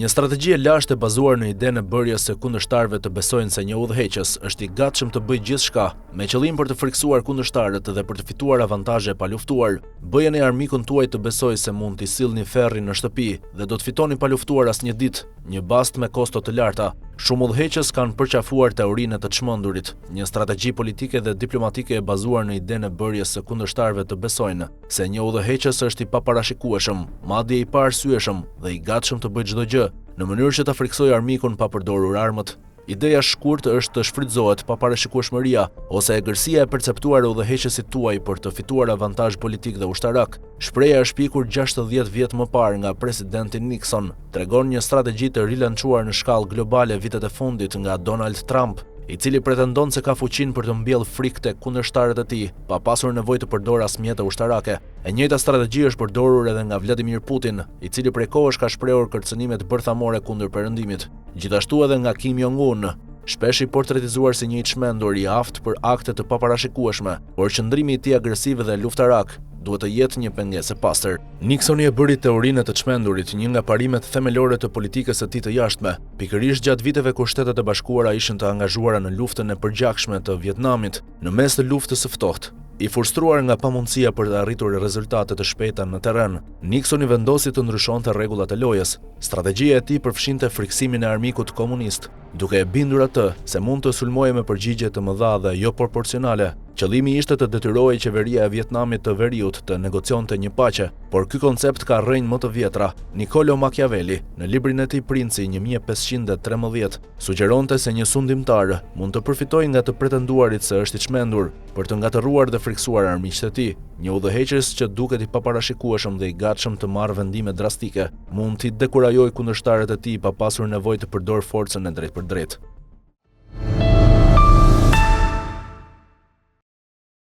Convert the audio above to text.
Një strategji e lashtë e bazuar në idenë e bërjes së kundërshtarëve të besojnë se një udhëheqës është i gatshëm të bëjë gjithçka me qëllim për të frikësuar kundërshtarët dhe për të fituar avantazhe pa luftuar. Bëjeni armikun tuaj të besojë se mund t'i sillni ferrin në shtëpi dhe do të fitoni pa luftuar asnjë ditë, një bast me kosto të larta. Shumë udhëheqës kanë përqafuar teorinë e të çmendurit, një strategji politike dhe diplomatike e bazuar në idenë e bërjes së kundërshtarëve të besojnë se një udhëheqës është i paparashikueshëm, madje i paarsyeshëm dhe i gatshëm të bëjë çdo gjë në mënyrë që ta friksojë armikun pa përdorur armët. Ideja shkurt është të shfrytëzohet paparashikueshmëria ose egërsia e perceptuar e udhëheqësit tuaj për të fituar avantazh politik dhe ushtarak. Shpreha e shpikur 60 vjet më parë nga presidenti Nixon tregon një strategji të rilançuar në shkallë globale vitet e fundit nga Donald Trump, i cili pretendon se ka fuqinë për të mbjellë frikë tek kundërshtarët e tij, pa pasur nevojë të përdorë as mjete ushtarake. E njëjta strategji është përdorur edhe nga Vladimir Putin, i cili prej kohësh ka shprehur kërcënime të bërthamore kundër Perëndimit. Gjithashtu edhe nga Kim Jong-un, shpesh i portretizuar si një i çmendur i aftë për akte të paparashikueshme, por qëndrimi i tij agresiv dhe luftarak duhet të jetë një pengesë e pastër. Nixoni e bëri teorinë e të çmendurit një nga parimet themelore të politikës së tij të jashtme, pikërisht gjatë viteve kur Shtetet e Bashkuara ishin të angazhuara në luftën e përgjakshme të Vietnamit, në mes të luftës së ftohtë. I frustruar nga pamundësia për të arritur rezultate të shpejta në terren, Nixoni vendosi të ndryshonte rregullat e lojës. Strategjia e tij përfshinte friksimin e armikut komunist, duke e bindur atë se mund të sulmojë me përgjigje të mëdha dhe jo proporcionale. Qëllimi ishte të detyrohej qeveria e Vietnamit të Veriut të negocionte një paqe, por ky koncept ka rrënjë më të vjetra. Niccolo Machiavelli, në librin e tij Princi 1513, sugjeronte se një sundimtar mund të përfitojë nga të pretenduarit se është i çmendur për të ngatëruar dhe friksuar armiqtë e tij. Një udhëheqës që duket i paparashikueshëm dhe i gatshëm të marrë vendime drastike, mund t'i dekurajojë kundërshtarët e tij pa pasur nevojë të përdorë forcën e drejtë për drejtë.